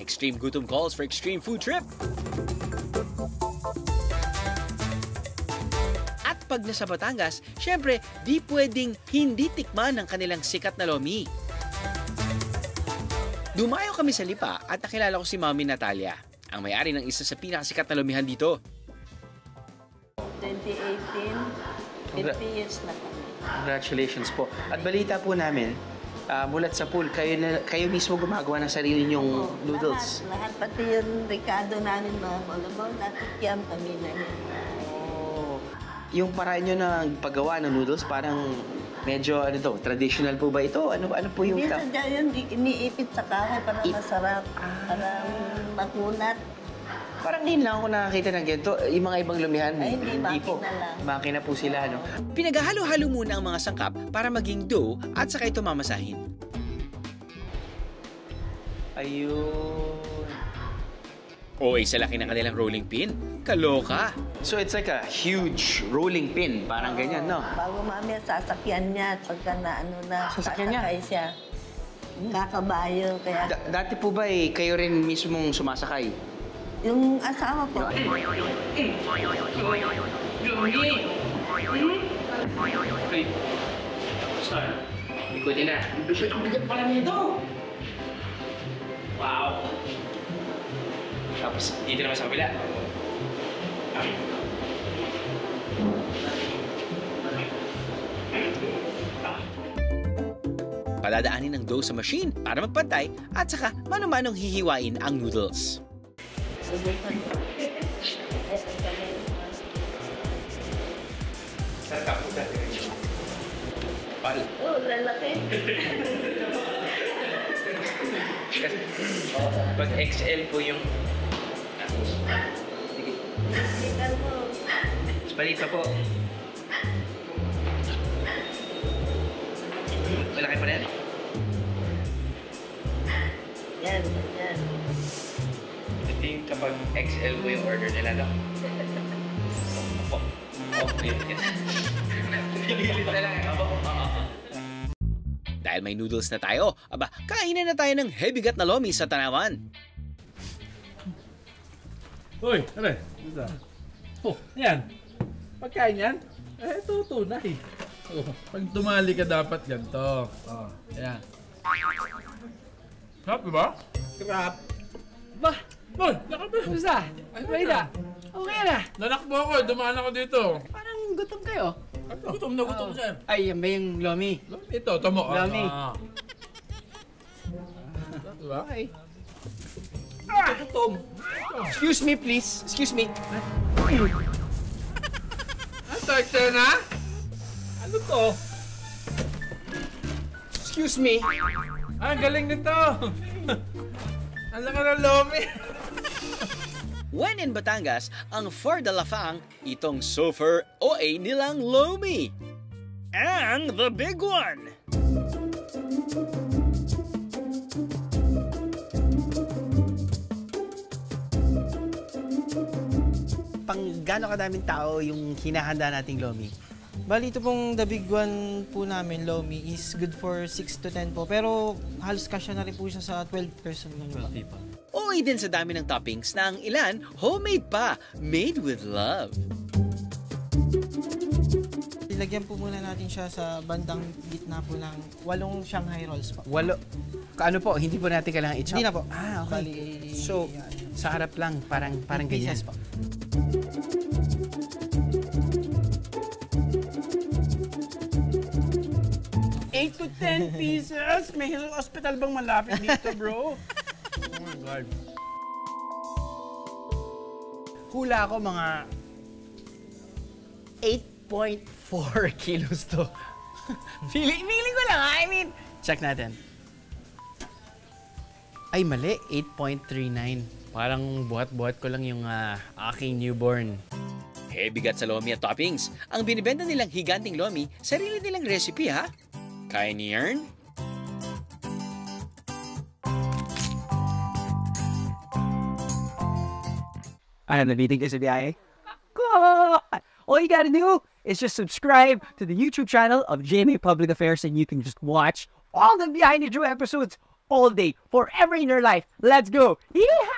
Extreme gutom calls for extreme food trip. At pag nasa Batangas, syempre, di pwedeng hindi tikman ng kanilang sikat na lomi. Dumayo kami sa Lipa at nakilala ko si Mami Natalia, ang may-ari ng isa sa pinakasikat na lomihan dito. 2018, 50 years na kami. Congratulations po. At balita po namin, mulat sa pool, kayo mismo gumagawa ng sarili niyong noodles. Lahat, pati yung Ricardo namin, mga malabaw, nakikiam kami na yun. Oh. Yung paraan nyo ng paggawa ng noodles, parang medyo, traditional po ba ito? Ano po yung... Hindi sadya yun, iniipit sa kahoy para masarap, para makunat. Parang ngayon lang ako nakakita ng ganito. Yung mga ibang lumihan, Ay, hindi po. makina lang. Makina po sila, no? Pinaghalo-halo muna ang mga sangkap para maging dough at saka ito mamasahin. Ayun. O isa laki ng kanilang rolling pin. Kaloka! So it's like a huge rolling pin, parang ganyan, no? Bago mamaya sasakyan niya, at pagka Sasakyan niya? sasakay siya. Kakabayo, kaya... Dati po ba kayo rin mismong sumasakay? Yung asawa ko. Ikutin na. Ang bigat pala nito. Wow. Tapos dito naman sa kabila. Padadaanin ng dough sa machine para magpantay at saka mano-manong hihiwain ang noodles. Sarap po dati. Pal. Oh, lalaki. Pag XL po yung... Tingnan mo. Palit pa po. Malaki pa rin? Yan, yan. Ito yung kapag XL po yung order nila, no? Opo. Opo, yun. Pinilit na lang. Opo. Dahil may noodles na tayo, kainan na tayo ng hebigat na lomi sa Tanawan. Uy, ano? Oh, yan. Pagkain yan? Ito, tunay. Oh, pag tumali ka dapat ganito. Oh, yan. Sarap, diba? Sarap. Ba? Uy, nakaba. Basta? Wait na. Okay na. Nanakbo ako, dumaan ako dito. Parang gutom kayo. Gutom na gutom, sir. Ay, yan ba yung lomi? Ito, tamo. Lomi. Diba? Okay. Gutom. Excuse me, please. Excuse me. Starter na? Ano to? Excuse me. Ang galing nito. Ang laki ng lomi. When in Batangas, ang for the lafang, itong sofer OA nilang lomi. And the big one! Pang gaano kadaming tao yung hinahanda nating lomi? Bali, ito pong the big one po namin, lomi, is good for 6 to 10 po. Pero halos kasya na rin po siya sa 12 person ng iba. OA din sa dami ng toppings na ang ilan homemade pa, made with love. Ilagyan po muna natin siya sa bandang gitna po ng 8 Shanghai rolls po. Ano po, hindi po natin kailangan i-chop? Hindi na po. Ah, okay. Bali, So, sa harap lang, parang ganyan. pieces po. To 10 pieces? May hospital bang malapit dito, bro? Oh my God. Hula ko mga 8.4 kilos to. feeling ko lang, I mean. Check natin. Ay, mali. 8.39. Parang buhat-buhat ko lang yung aking newborn. Hebigat sa lomi at toppings. Ang binibenta nilang higanting lomi, sarili nilang recipe ha. Kaya ni Ern? I have the meeting is BIA. All you gotta do is just subscribe to the YouTube channel of GMA Public Affairs and you can just watch all the Behind the Drew episodes all day, forever in your life. Let's go! Yeehaw!